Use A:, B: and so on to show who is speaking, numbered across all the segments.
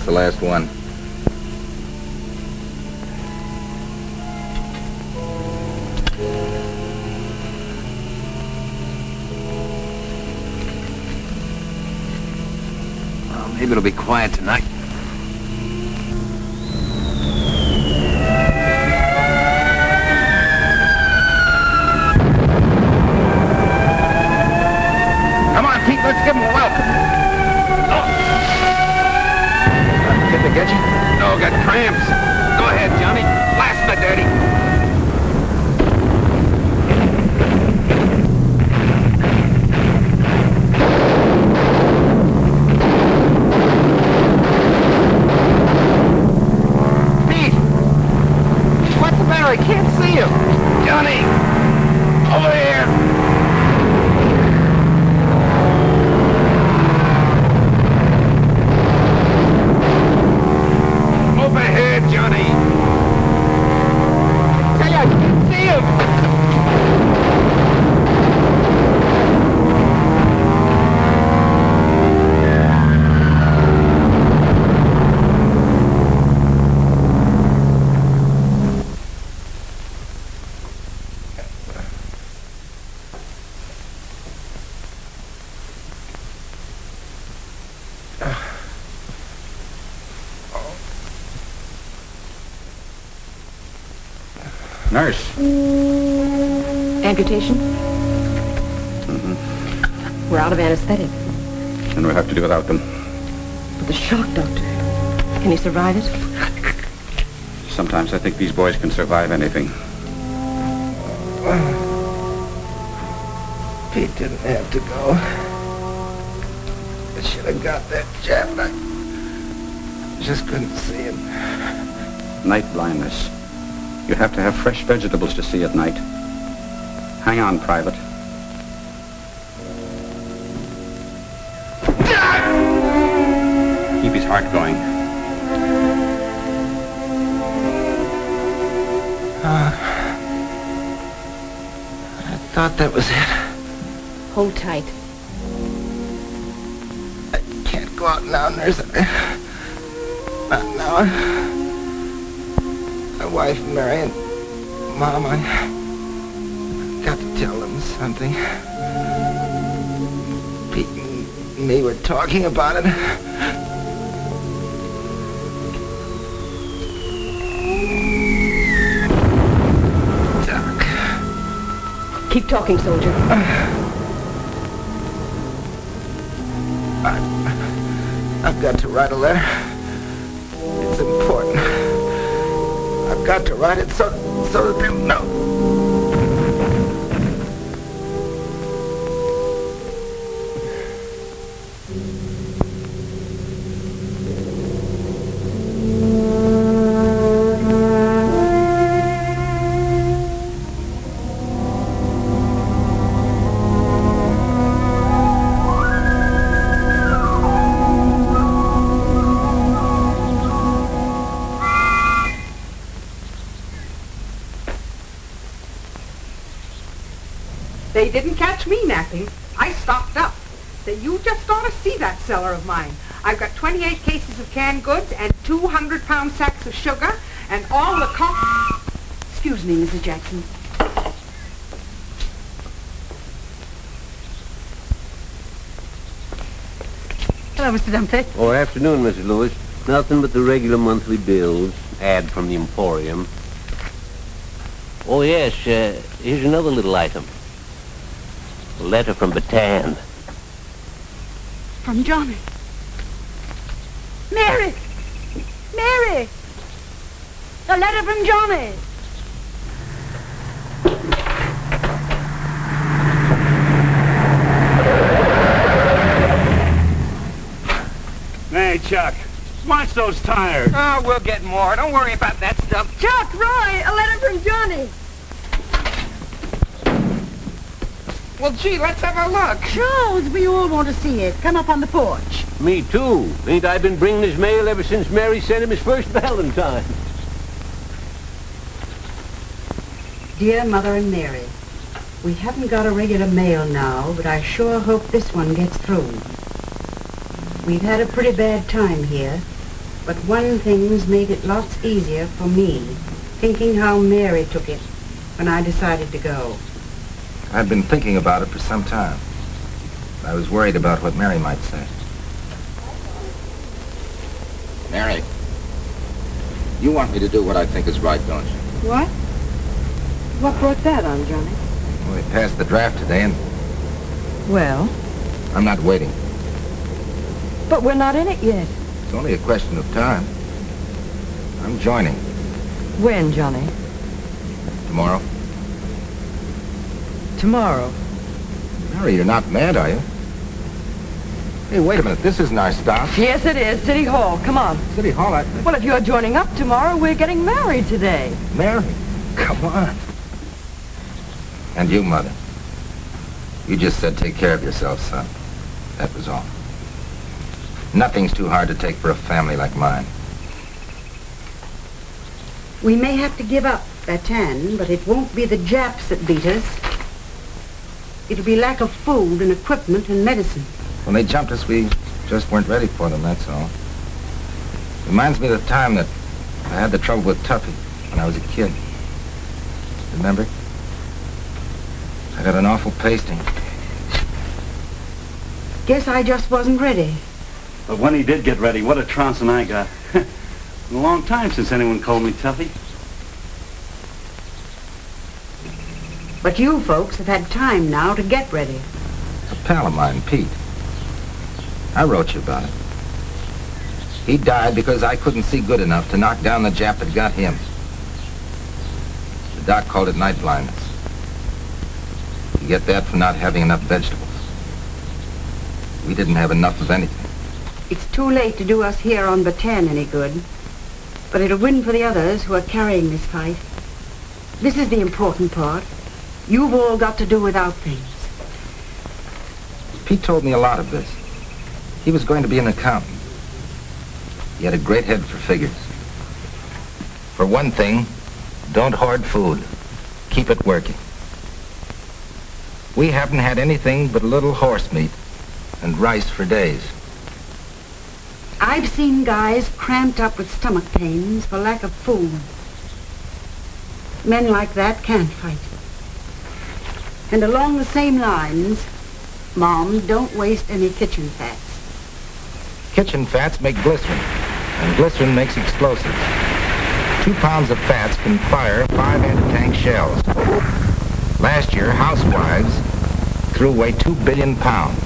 A: It's the last one.
B: Well, maybe it'll be quiet tonight.
A: Come on, Pete, let's give him a welcome. Did they get you?
B: No, got cramps. Go ahead, Johnny. Blast the dirty.
A: Pete! What's the matter? I can't see him.
B: Johnny! Over here! Overhead, Johnny!
A: Tell you, I can't see him.
C: Nurse.
D: Amputation? We're out of anesthetic.
C: And we'll have to do without them.
D: But the shock, Doctor. Can he survive it?
C: Sometimes I think these boys can survive anything.
A: Pete didn't have to go. I should have got that jab, but I just couldn't see him.
C: Night blindness. You have to have fresh vegetables to see at night. Hang on, Private. Keep his heart going.
A: I thought that was it.
D: Hold tight.
A: I can't go out now, nurse. Not now. My wife, Mary, and Mom, I got to tell them something. Pete and me were talking about it. Doc.
D: Keep talking, soldier.
A: I've got to write a letter. It's important. I've got to write it so that they'll know.
E: They didn't catch me napping. I stocked up. Say, you just ought to see that cellar of mine. I've got 28 cases of canned goods and 200-pound sacks of sugar and all the Excuse me, Mrs. Jackson. Hello, Mr. Dumpty.
F: Oh, afternoon, Mrs. Lewis. Nothing but the regular monthly bills. Ad from the Emporium. Oh, yes, here's another little item. A letter from Bataan.
E: From Johnny. Mary! Mary! A letter from Johnny.
G: Hey, Chuck, watch those tires.
B: Oh, we'll get more. Don't worry about that stuff.
D: Chuck, Roy, a letter from Johnny.
B: Well, gee, let's have a look.
E: Sure, we all want to see it. Come up on the porch.
F: Me too. Ain't I been bringing his mail ever since Mary sent him his first Valentine?
E: Dear Mother and Mary, we haven't got a regular mail now, but I sure hope this one gets through. We've had a pretty bad time here.
H: But one thing's made it lots easier for me, thinking how Mary took it when I decided to go.
A: I'd been thinking about it for some time. I was worried about what Mary might say. Mary, you want me to do what I think is right, don't you?
D: What? What brought that on, Johnny?
A: Well, they passed the draft today, and
D: Well,
A: I'm not waiting.
D: but we're not in it yet.
A: It's only a question of time. I'm joining
D: When, Johnny?
A: tomorrow.
D: Tomorrow.
A: Mary, you're not mad, are you? Hey, wait a minute. This isn't our stop.
D: Yes, it is. City Hall. Come on.
A: City Hall,
D: Well, if you're joining up tomorrow, we're getting married today.
A: Mary, come on. And you, Mother. You just said take care of yourself, son. That was all. Nothing's too hard to take for a family like mine.
H: We may have to give up Bataan, but it won't be the Japs that beat us. It'll be lack of food and equipment and medicine.
A: When they jumped us, we just weren't ready for them, that's all. Reminds me of the time that I had the trouble with Tuffy when I was a kid. Remember? I got an awful pasting.
H: Guess I just wasn't ready.
G: But when he did get ready, what a trouncing I got. It's a long time since anyone called me Tuffy.
H: But you folks have had time now to get ready.
A: A pal of mine, Pete. I wrote you about it. He died because I couldn't see good enough to knock down the Jap that got him. The doc called it night blindness. You get that from not having enough vegetables. We didn't have enough of anything.
H: It's too late to do us here on Bataan any good. But it'll win for the others who are carrying this fight. This is the important part. You've all got to do without things.
A: Pete told me a lot of this. He was going to be an accountant. He had a great head for figures. For one thing, don't hoard food. Keep it working. We haven't had anything but a little horse meat and rice for days.
H: I've seen guys cramped up with stomach pains for lack of food. Men like that can't fight. And along the same lines, Mom, don't waste any kitchen fats.
A: Kitchen fats make glycerin, and glycerin makes explosives. 2 pounds of fats can fire 5 anti-tank shells. Last year, housewives threw away 2 billion pounds.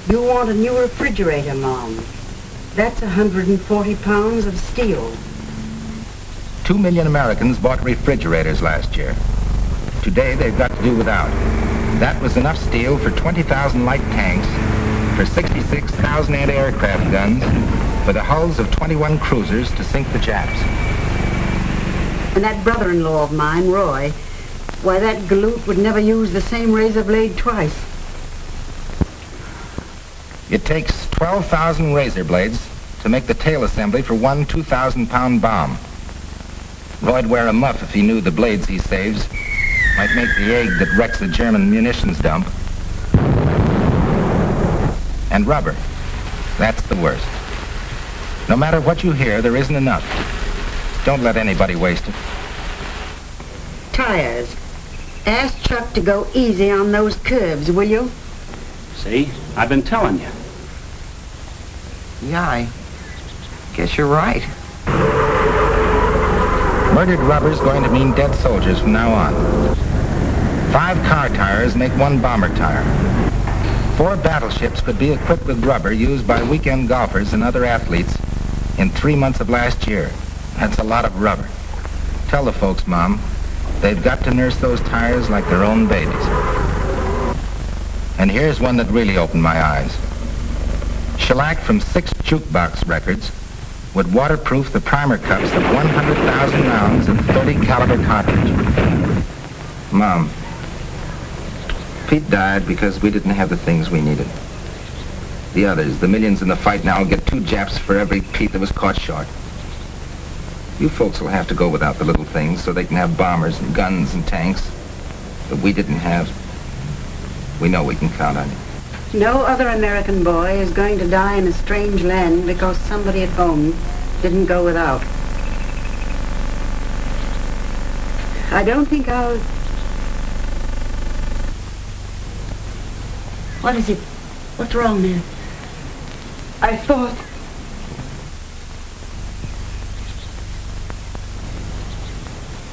H: You want a new refrigerator, Mom. That's 140 pounds of steel.
A: 2 million Americans bought refrigerators last year. Today, they've got to do without. That was enough steel for 20,000 light tanks, for 66,000 anti-aircraft guns, for the hulls of 21 cruisers to sink the Japs.
H: And that brother-in-law of mine, Roy, why, that galoot would never use the same razor blade twice.
A: It takes 12,000 razor blades to make the tail assembly for one 2,000-pound bomb. Roy'd wear a muff if he knew the blades he saves might make the egg that wrecks the German munitions dump. And rubber. That's the worst. No matter what you hear, there isn't enough. Don't let anybody waste it.
H: Tires. Ask Chuck to go easy on those curves, will you?
G: See? I've been telling you.
A: Yeah, I guess you're right. Murdered rubber's going to mean dead soldiers from now on. 5 car tires make 1 bomber tire. 4 battleships could be equipped with rubber used by weekend golfers and other athletes in 3 months of last year. That's a lot of rubber. Tell the folks, Mom, they've got to nurse those tires like their own babies. And here's one that really opened my eyes. Shellac from 6 jukebox records would waterproof the primer cups of 100,000 rounds of 30 caliber cartridge. Mom, Pete died because we didn't have the things we needed. The others, the millions in the fight now, will get 2 Japs for every Pete that was caught short. You folks will have to go without the little things so they can have bombers and guns and tanks that we didn't have. We know we can count on you.
H: No other American boy is going to die in a strange land because somebody at home didn't go without. I don't think I'll... What is it? What's wrong, man?
E: I thought...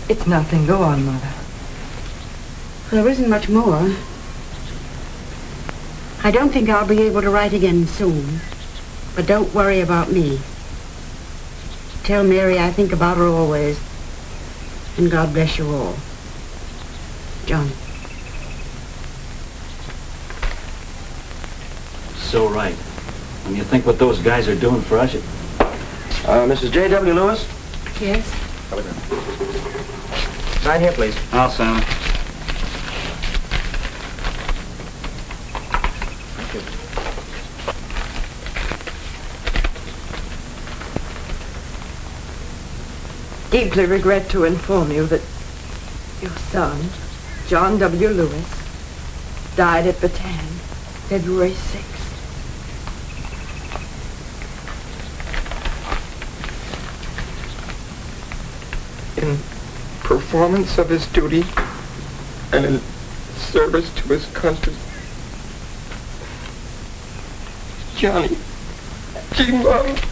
E: It's nothing. Go on, Mother.
H: There isn't much more. I don't think I'll be able to write again soon. But don't worry about me. Tell Mary I think about her always. And God bless you all. John.
G: So right. When you think what those guys are doing for us,
B: Mrs. J.W. Lewis?
H: Yes?
A: Sign here, please.
G: I'll sign it.
E: Deeply regret to inform you that your son, John W. Lewis, died at Bataan, February 6th.
I: In performance of his duty and in service to his country. Johnny G. Love.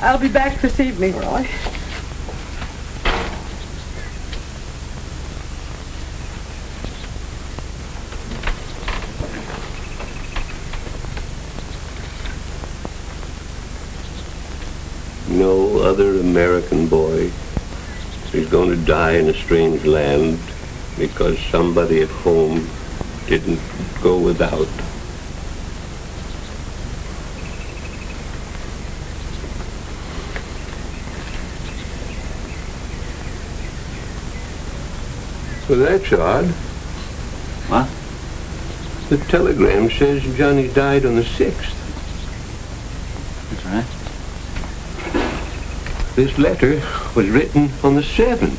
E: I'll be back this evening, Roy.
F: No other American boy is going to die in a strange land because somebody at home didn't go without. Well, that's odd.
G: What?
F: The telegram says Johnny died on the 6th.
G: That's right.
F: This letter was written on the 7th.